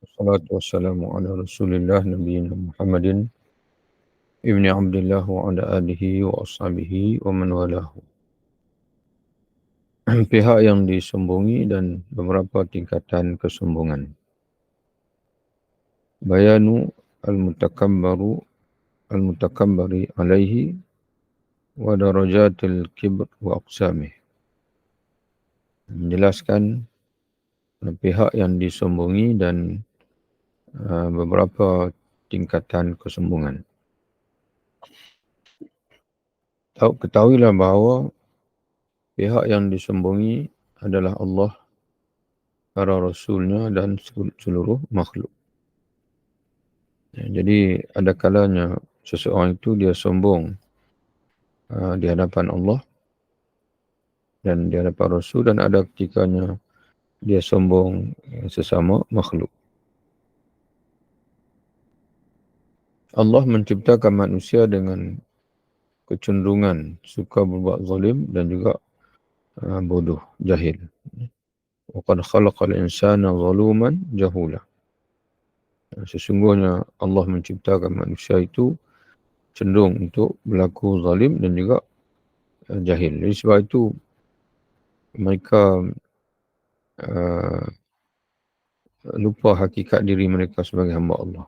Wassalatu wassalamu ala Rasulillah nabiyina Muhammadin ibni Abdullah wa ala alihi wa ashabihi wa man walahu. Pihak yang disombongi dan beberapa tingkatan kesombongan. Bayanu al-mutakabbari alaihi wa darajatil kibr wa aqsamih. Menjelaskan pihak yang disombongi dan beberapa tingkatan kesombongan. Ketahuilah bahawa pihak yang disombongi adalah Allah, para Rasulnya dan seluruh makhluk. Jadi ada kalanya seseorang itu dia sombong di hadapan Allah dan di hadapan Rasul, dan ada ketikanya dia sombong sesama makhluk. Allah menciptakan manusia dengan kecenderungan suka berbuat zalim dan juga bodoh, jahil. Wa qad khalaqal insana zaluman jahula. Sesungguhnya Allah menciptakan manusia itu cenderung untuk berlaku zalim dan juga jahil. Jadi sebab itu mereka lupa hakikat diri mereka sebagai hamba Allah.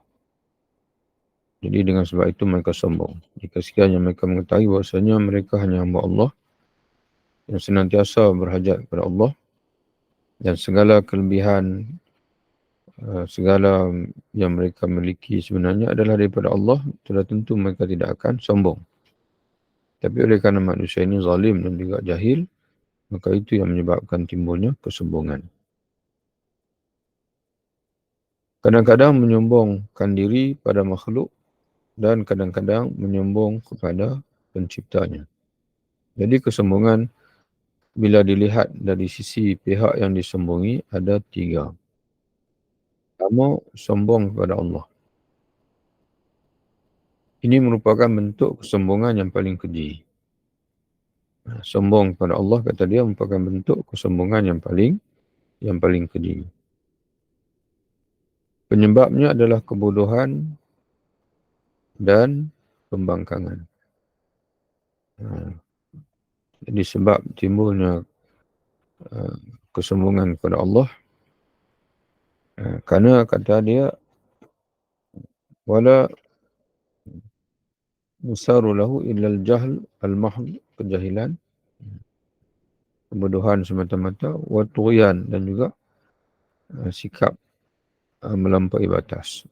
Jadi dengan sebab itu mereka sombong. Jika sekiranya mereka mengetahui bahasanya mereka hanya hamba Allah yang senantiasa berhajat kepada Allah, dan segala kelebihan, segala yang mereka miliki sebenarnya adalah daripada Allah, sudah tentu mereka tidak akan sombong. Tapi oleh kerana manusia ini zalim dan juga jahil, maka itu yang menyebabkan timbulnya kesombongan. Kadang-kadang menyombongkan diri pada makhluk dan kadang-kadang menyombong kepada penciptanya. Jadi kesombongan bila dilihat dari sisi pihak yang disombongi ada 3. Pertama, sombong kepada Allah. Ini merupakan bentuk kesombongan yang paling keji. Sombong kepada Allah, kata dia, merupakan bentuk kesombongan yang paling keji. Penyebabnya adalah kebodohan dan pembangkangan. Jadi sebab timbulnya kesombongan kepada Allah, kerana kata dia wala musaru lahu illal jahl al-mahd, kejahilan, kebodohan semata-mata, wa tughyan, dan juga sikap melampaui batas.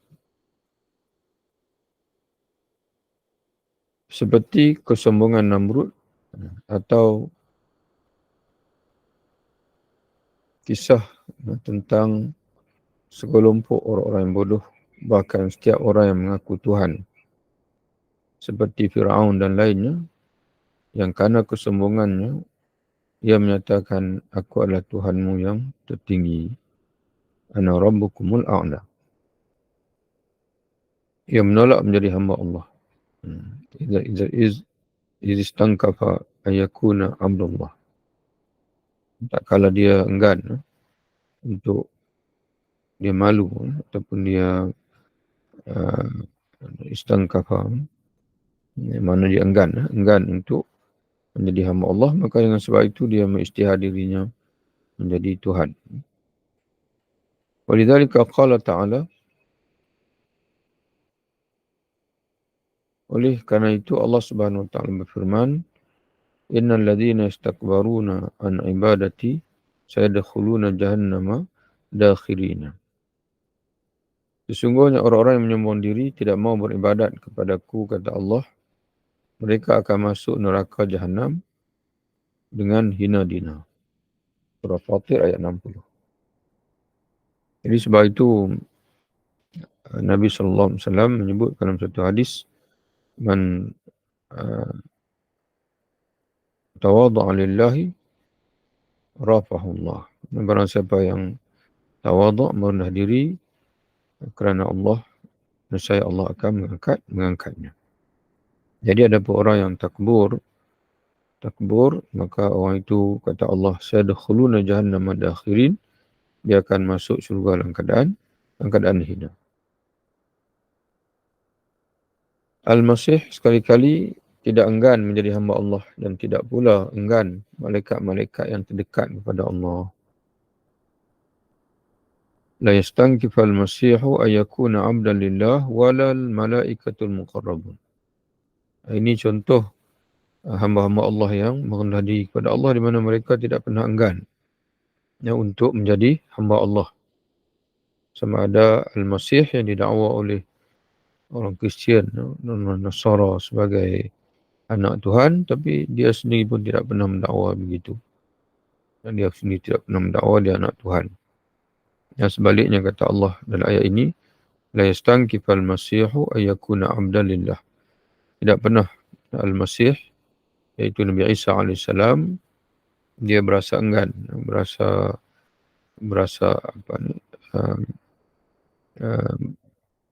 Seperti kesombongan Namrud atau kisah tentang sekelompok orang-orang yang bodoh, bahkan setiap orang yang mengaku Tuhan seperti Firaun dan lainnya, yang kerana kesombongannya ia menyatakan, aku adalah Tuhanmu yang tertinggi, ana rabbukumul a'la. Ia menolak menjadi hamba Allah. Iz istankafa ayakuna abdullah. Tak kala dia enggan untuk, dia malu ataupun dia istankafa, mana dia enggan untuk menjadi hamba Allah, maka dengan sebab itu dia mengisytihar dirinya menjadi Tuhan. Walidzalika qala ta'ala, oleh kerana itu Allah Subhanahu wa taala berfirman, innal ladzina yastakbaruna an ibadati sayadkhuluna jahannama dakhirina. Sesungguhnya orang-orang yang menyombong diri tidak mau beribadat kepadaku, kata Allah, mereka akan masuk neraka Jahannam dengan hina dina. Surah Fatir ayat 60. Jadi sebab itu Nabi SAW menyebut dalam satu hadis, man tawadha'a lillahi rafa'ahullah. Barang siapa yang tawadha', merendah diri kerana Allah, nescaya Allah akan mengangkatnya. Jadi ada pun orang yang takbur, maka orang itu, kata Allah, sayadkhuluna jahannama dakhirin, dia akan masuk syurga dalam keadaan dalam keadaan hina. Al-Masih sekali-kali tidak enggan menjadi hamba Allah dan tidak pula enggan malaikat-malaikat yang terdekat kepada Allah. La yastankifal masihu ayakuna abdan lillah walal malaikatul muqarrabun. Ini contoh hamba-hamba Allah yang merendah diri kepada Allah di mana mereka tidak pernah enggan untuk menjadi hamba Allah. Sama ada Al-Masih yang didakwa oleh orang Kristian dan Nasara sebagai anak Tuhan, tapi dia sendiri pun tidak pernah mendakwa begitu. Dan dia sendiri tidak pernah mendakwa dia anak Tuhan. Yang sebaliknya kata Allah dalam ayat ini, la yastankifal masihu ayakuna abdan lillah. Tidak pernah Al-Masih, iaitu Nabi Isa AS, dia berasa enggan, berasa apa ni,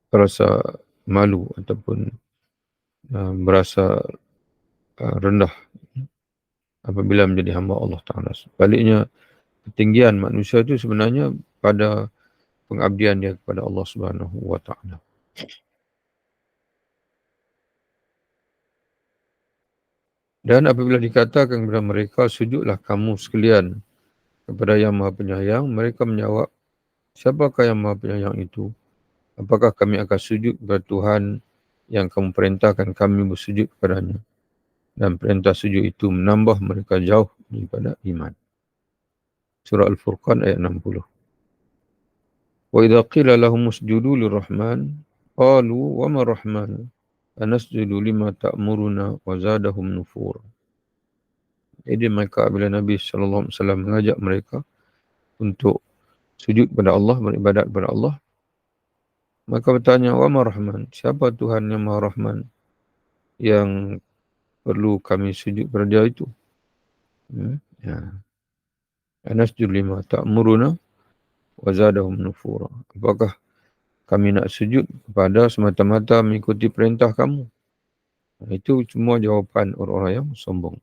berasa malu ataupun berasa rendah apabila menjadi hamba Allah Ta'ala. Sebaliknya, ketinggian manusia itu sebenarnya pada pengabdian dia kepada Allah Subhanahu wa Ta'ala. Dan apabila dikatakan kepada mereka, sujudlah kamu sekalian kepada Yang Maha Penyayang, mereka menjawab, siapakah Yang Maha Penyayang itu? Apakah kami akan sujud kepada Tuhan yang kamu perintahkan kami bersujud kepadanya? Dan perintah sujud itu menambah mereka jauh daripada iman. Surah Al-Furqan ayat 60. Wa idza qila lahum usjudu lirrahman qalu wa ma rahman anasjudu lima ta'muruna wa zadahum nufura. Jadi mereka bila Nabi SAW mengajak mereka untuk sujud kepada Allah, beribadat kepada Allah, maka bertanya, wa ma rahman, siapa Tuhan yang Maha Rahman yang perlu kami sujud kepada dia itu? Ya. Anasjudu lima ta'muruna wa zadahum nufura. Apakah kami nak sujud kepada semata-mata mengikuti perintah kamu? Itu semua jawapan orang-orang yang sombong.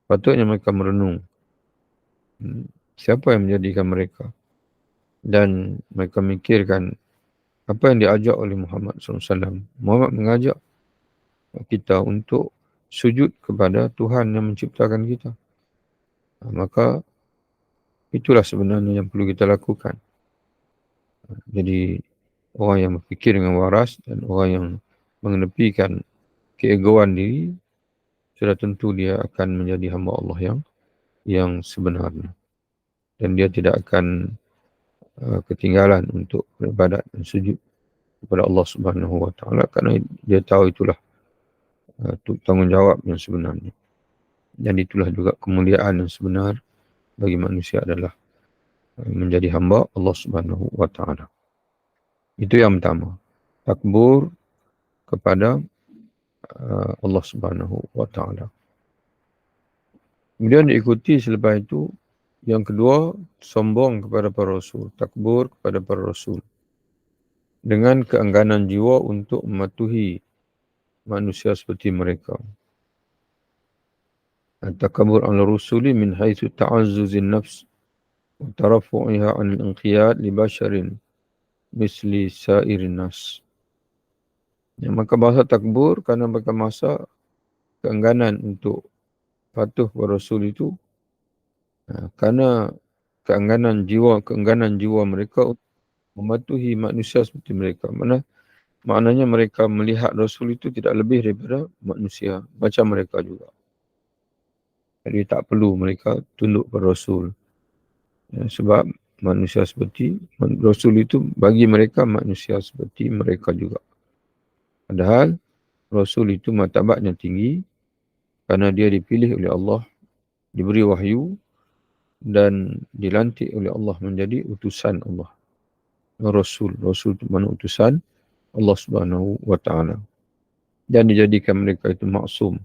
Patutnya mereka merenung. Siapa yang menjadikan mereka? Dan mereka mikirkan apa yang diajak oleh Muhammad SAW. Muhammad mengajak kita untuk sujud kepada Tuhan yang menciptakan kita. Maka itulah sebenarnya yang perlu kita lakukan. Jadi orang yang berfikir dengan waras dan orang yang mengenepikan keegoan diri, sudah tentu dia akan menjadi hamba Allah yang sebenarnya. Dan dia tidak akan ketinggalan untuk beribadat dan sujud kepada Allah Subhanahu wa Ta'ala kerana dia tahu itulah tanggungjawab yang sebenarnya. Dan itulah juga kemuliaan yang sebenar bagi manusia adalah menjadi hamba Allah Subhanahu wa Ta'ala. Itu yang pertama. Takbur kepada Allah Subhanahu wa Ta'ala. Kemudian diikuti selepas itu, yang kedua, sombong kepada para rasul, takbur kepada para rasul. Dengan keengganan jiwa untuk mematuhi manusia seperti mereka. Takabur ala rusuli min haitsu ta'azzuzin nafs wa tarafu'iha 'an al-inqiyad li basharin misli sa'irin nas. Ya, maka bahasa takbur kerana mereka masa keengganan untuk patuh kepada Rasul itu kerana keengganan jiwa mereka mematuhi manusia seperti mereka. Maknanya mereka melihat Rasul itu tidak lebih daripada manusia macam mereka juga. Jadi tak perlu mereka tunduk kepada Rasul. Ya, sebab manusia seperti Rasul itu bagi mereka manusia seperti mereka juga. Padahal Rasul itu martabatnya tinggi kerana dia dipilih oleh Allah, diberi wahyu dan dilantik oleh Allah menjadi utusan Allah. Rasul itu mana utusan Allah Subhanahu wa Ta'ala. Dan dijadikan mereka itu maksum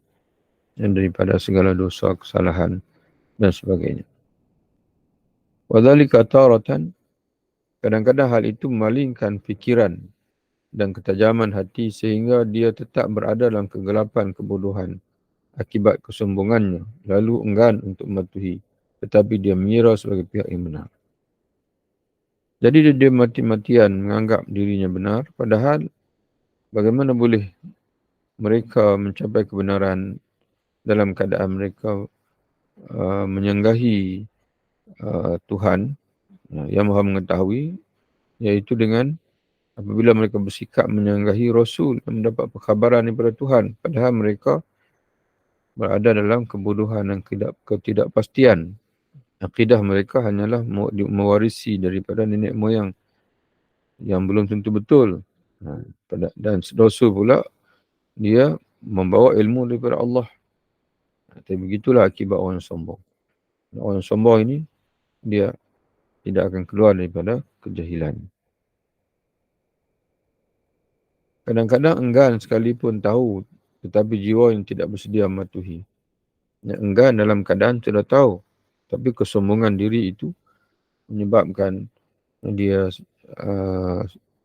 dan daripada segala dosa, kesalahan dan sebagainya. Wadzalika taratan, kadang-kadang hal itu memalingkan fikiran dan ketajaman hati sehingga dia tetap berada dalam kegelapan kebodohan akibat kesombongannya, lalu enggan untuk mematuhi, tetapi dia mengira sebagai pihak yang benar. Jadi dia mati-matian menganggap dirinya benar, padahal bagaimana boleh mereka mencapai kebenaran dalam keadaan mereka menyanggahi Tuhan yang Maha mengetahui, iaitu dengan apabila mereka bersikap menyanggahi Rasul dan mendapat perkhabaran daripada Tuhan, padahal mereka berada dalam kebodohan dan ketidakpastian. Akidah mereka hanyalah mewarisi daripada nenek moyang yang belum tentu betul. Dan Rasul pula dia membawa ilmu daripada Allah. Tapi begitulah akibat orang sombong. Orang sombong ini dia tidak akan keluar daripada kejahilan. Kadang-kadang enggan sekalipun tahu, tetapi jiwa yang tidak bersedia mematuhi. Yang enggan dalam keadaan sudah tahu, tapi kesombongan diri itu menyebabkan dia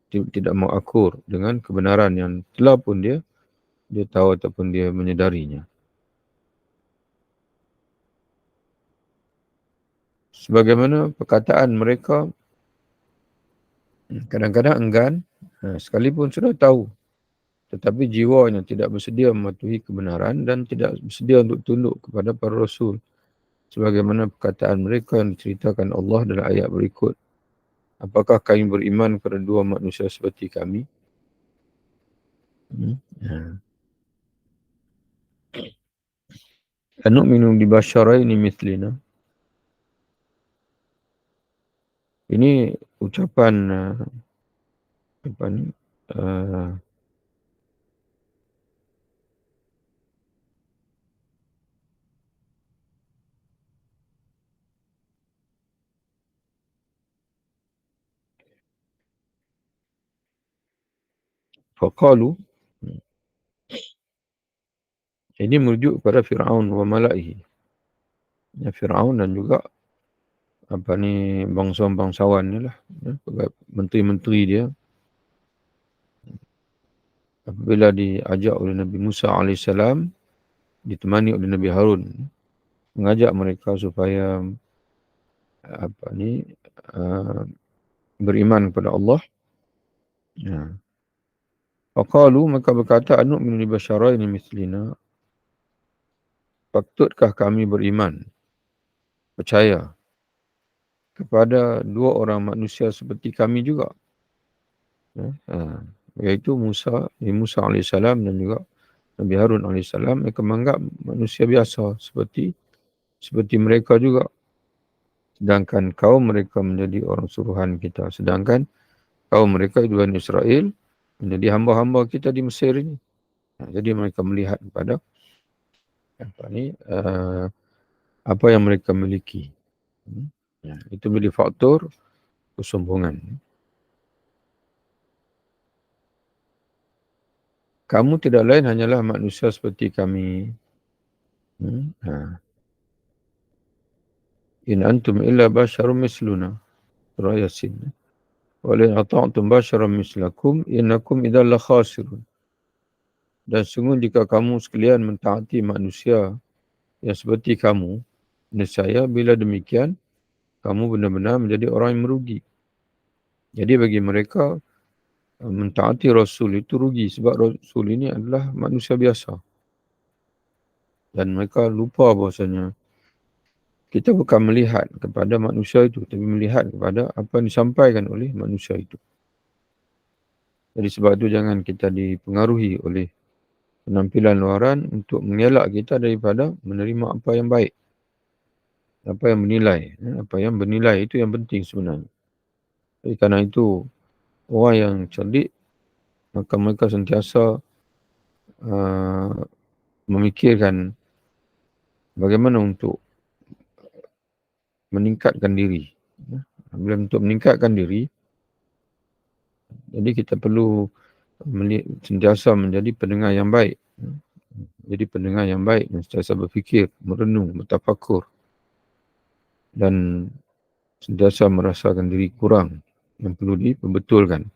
tidak mau akur dengan kebenaran yang telah pun dia tahu ataupun dia menyedarinya. Sebagaimana perkataan mereka kadang-kadang enggan sekalipun sudah tahu, tetapi jiwa yang tidak bersedia mematuhi kebenaran dan tidak bersedia untuk tunduk kepada para rasul. Sebagaimana perkataan mereka yang diceritakan Allah dalam ayat berikut. Apakah kami beriman kepada dua manusia seperti kami? Anu'minu bibasyaraini mithlina. Ini ucapan apa ni? Faqalu. Ini merujuk kepada Fir'aun wa mala'ihi. Ya, Fir'aun dan juga apa ni bangsawan ni lah, menteri-menteri dia. Apabila diajak oleh Nabi Musa AS, ditemani oleh Nabi Harun, mengajak mereka supaya apa ni beriman kepada Allah. Ya. Faqalu, maka berkata, anu'minu bibasyaraini mithlina. Patutkah kami beriman, percaya kepada dua orang manusia seperti kami juga? Iaitu Nabi Musa AS dan juga Nabi Harun AS. Mereka menganggap manusia biasa seperti mereka juga. Sedangkan kaum mereka menjadi orang suruhan kita. Sedangkan kaum mereka itu Bani Israel menjadi hamba-hamba kita di Mesir ini. Jadi mereka melihat kepada apa yang mereka miliki. Itu menjadi faktor kesombongan. Kamu tidak lain hanyalah manusia seperti kami. In antum illa basyarum misluna. Surah Yasin. Wa la ata'tum basyaram mislakum innakum idzal khasirun. Dan sungguh jika kamu sekalian mentaati manusia yang seperti kamu, nescaya bila demikian kamu benar-benar menjadi orang yang merugi. Jadi bagi mereka mentaati Rasul itu rugi sebab Rasul ini adalah manusia biasa. Dan mereka lupa bahasanya kita bukan melihat kepada manusia itu, tapi melihat kepada apa yang disampaikan oleh manusia itu. Jadi sebab itu jangan kita dipengaruhi oleh penampilan luaran untuk mengelak kita daripada menerima apa yang baik. Apa yang bernilai. Apa yang bernilai itu yang penting sebenarnya. Jadi kerana itu, orang yang cerdik, maka mereka sentiasa memikirkan bagaimana untuk meningkatkan diri. Bila untuk meningkatkan diri, jadi kita perlu sentiasa menjadi pendengar yang baik. Jadi pendengar yang baik dan sentiasa berfikir, merenung, bertafakur dan sentiasa merasakan diri kurang yang perlu diperbetulkan.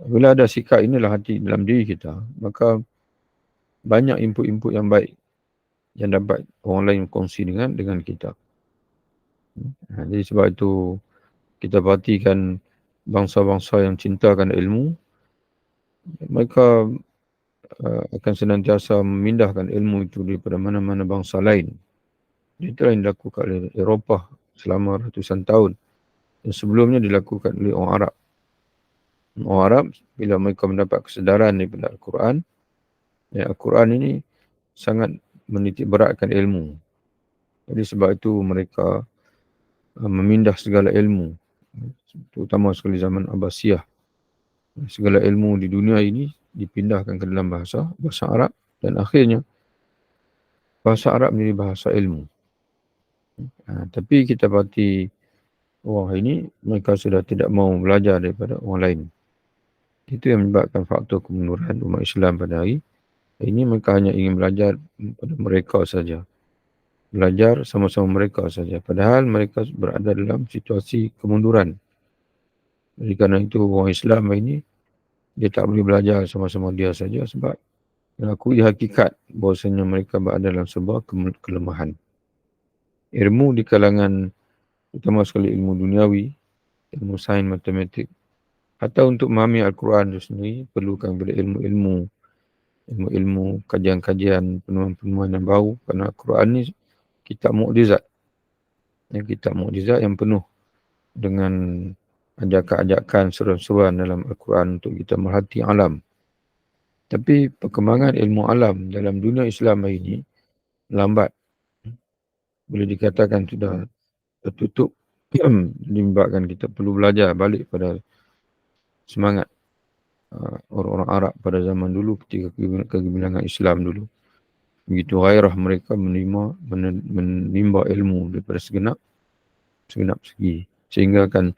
Bila ada sikap inilah hati dalam diri kita, maka banyak input-input yang baik yang dapat orang lain kongsi dengan kita. Jadi sebab itu kita perhatikan bangsa-bangsa yang cintakan ilmu, mereka akan senantiasa memindahkan ilmu itu daripada mana-mana bangsa lain. Itulah yang dilakukan oleh Eropah selama ratusan tahun. Dan sebelumnya dilakukan oleh orang Arab. Orang Arab, bila mereka mendapat kesedaran daripada Al-Quran, Al-Quran ini sangat menitik beratkan ilmu. Jadi sebab itu mereka memindah segala ilmu, terutama sekali zaman Abbasiyah. Segala ilmu di dunia ini dipindahkan ke dalam bahasa Arab, dan akhirnya bahasa Arab menjadi bahasa ilmu. Tapi kita perhati orang ini, mereka sudah tidak mau belajar daripada orang lain. Itu yang menyebabkan faktor kemunduran umat Islam pada hari ini. Mereka hanya ingin belajar pada mereka saja. Belajar sama-sama mereka saja. Padahal mereka berada dalam situasi kemunduran. Jadi kerana itu orang Islam ini, dia tak boleh belajar sama-sama dia saja sebab mengakui hakikat bahawasanya mereka berada dalam sebuah kelemahan. Ilmu di kalangan, terutama sekali ilmu duniawi, ilmu sains, matematik, atau untuk memahami Al-Quran itu sendiri, perlukan ilmu-ilmu, kajian-kajian, penemuan-penemuan yang baru. Kerana Al-Quran ni kitab mukjizat. Kitab mukjizat yang penuh dengan ajakan-ajakan, seruan-seruan dalam Al-Quran untuk kita merhati alam. Tapi perkembangan ilmu alam dalam dunia Islam hari ini lambat. Boleh dikatakan sudah tertutup. Menyebabkan kita perlu belajar balik pada semangat orang-orang Arab pada zaman dulu ketika kegemilangan Islam dulu. Begitu gairah mereka menimba ilmu daripada segenap segi. Sehingga akan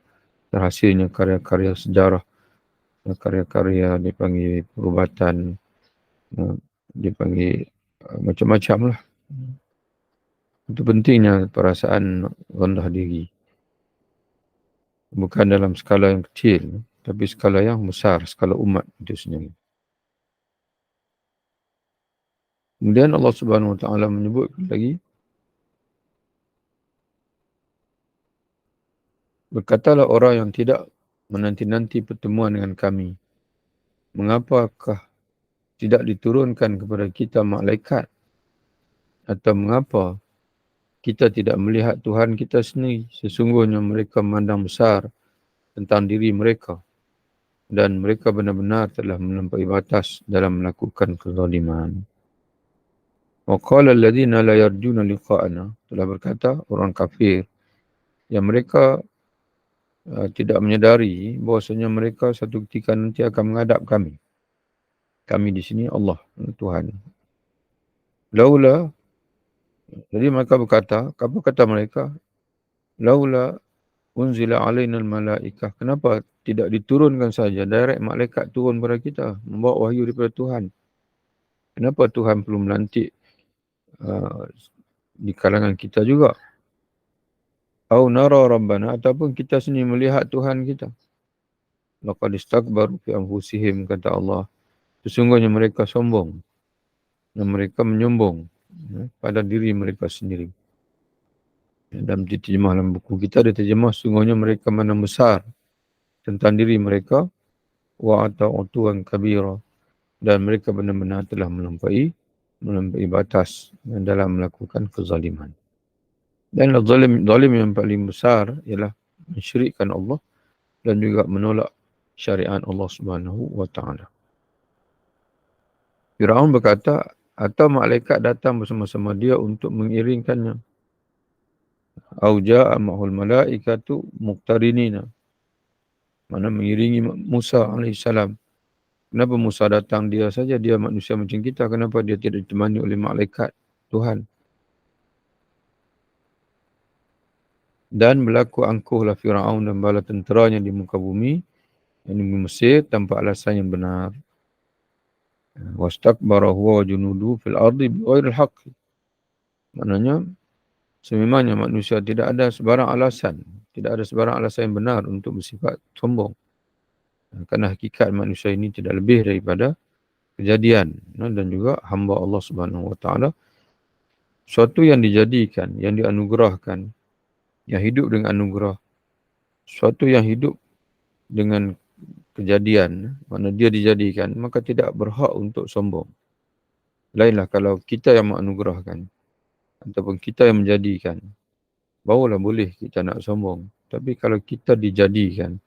terhasilnya karya-karya sejarah, karya-karya dipanggil perubatan, dipanggil macam-macam lah. Itu pentingnya perasaan rendah diri. Bukan dalam skala yang kecil, tapi skala yang besar, skala umat itu sendiri. Kemudian Allah Subhanahu Wa Taala menyebut lagi, berkatalah orang yang tidak menanti-nanti pertemuan dengan kami, mengapakah tidak diturunkan kepada kita malaikat? Atau mengapa kita tidak melihat Tuhan kita sendiri? Sesungguhnya mereka memandang besar tentang diri mereka, dan mereka benar-benar telah melampaui batas dalam melakukan kezaliman. Wa qala alladhina la yarjuna liqa'ana, telah berkata orang kafir yang mereka tidak menyadari bahawasanya mereka satu ketika nanti akan menghadap kami. Kami di sini Allah, Tuhan. Laula, jadi mereka berkata, apa kata mereka? Laula unzila alaina al-malaikah. Kenapa tidak diturunkan saja direct malaikat turun kepada kita, membawa wahyu daripada Tuhan? Kenapa Tuhan perlu melantik di kalangan kita juga? Au nara rabbana, ataupun kita sendiri melihat Tuhan kita. Laqad istakbaru fi anfusihim, kata Allah. Sesungguhnya mereka sombong dan mereka menyombong pada diri mereka sendiri. Dalam terjemah dalam buku kita ada terjemah, sesungguhnya mereka memandang besar tentang diri mereka, wa atau tuan kabira, dan mereka benar-benar telah melampaui batas dalam melakukan kezaliman. Dan zalim yang paling besar ialah mensyirikkan Allah dan juga menolak syariat Allah Subhanahu wa taala. Firaun berkata, atau malaikat datang bersama-sama dia untuk mengiringkannya. Au jaa ma'hul malaikatu muqtarinina. Mana mengiringi Musa alaihissalam. Kenapa Musa datang dia saja? Dia manusia macam kita. Kenapa dia tidak ditemani oleh malaikat Tuhan? Dan berlaku angkuhlah Firaun dan bala tenteranya di muka bumi, yang di Mesir, tanpa alasan yang benar. Wastakbara huwa wa junudu fil ardi bighairil haqq. Maknanya, sememangnya manusia tidak ada sebarang alasan yang benar untuk bersifat sombong. Kerana hakikat manusia ini tidak lebih daripada kejadian dan juga hamba Allah Subhanahu Wa Taala. Suatu yang dijadikan, yang dianugerahkan, yang hidup dengan anugerah, Sesuatu yang hidup dengan kejadian, mana dia dijadikan, maka tidak berhak untuk sombong. Lainlah kalau kita yang menganugerahkan ataupun kita yang menjadikan, barulah boleh kita nak sombong. Tapi kalau kita dijadikan,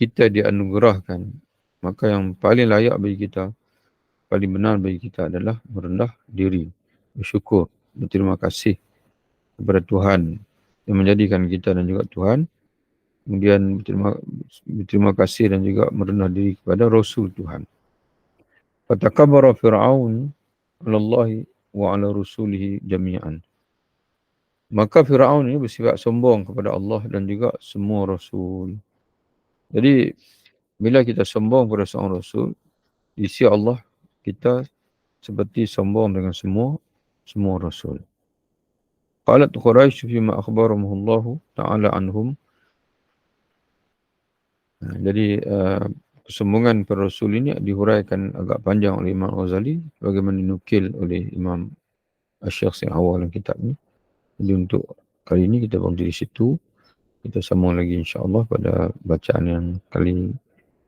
kita dianugerahkan, maka yang paling layak bagi kita, paling benar bagi kita adalah merendah diri, bersyukur, berterima kasih kepada Tuhan yang menjadikan kita dan juga Tuhan. Kemudian berterima kasih dan juga merendah diri kepada Rasul Tuhan. Fatakabara Fir'aun ala Allahi wa ala Rasulihi jami'an. Maka Fir'aun ini bersifat sombong kepada Allah dan juga semua Rasul. Jadi, bila kita sombong kepada seorang Rasul, di sisi Allah, kita seperti sombong dengan semua Rasul. Qalat Quraisy fima akhbarahumullahu ta'ala anhum. Jadi, kesombongan para Rasul ini dihuraikan agak panjang oleh Imam Ghazali, bagaimana dinukil oleh Imam Asy-Syaikh awal dalam kitab ini. Jadi untuk kali ini kita berhenti di situ. Kita sambung lagi insya-Allah pada bacaan yang kali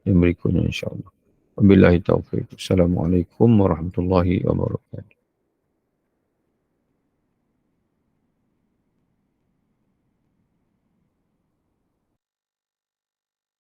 yang berikutnya insya-Allah. Wabillahi taufiq. Assalamualaikum warahmatullahi wabarakatuh.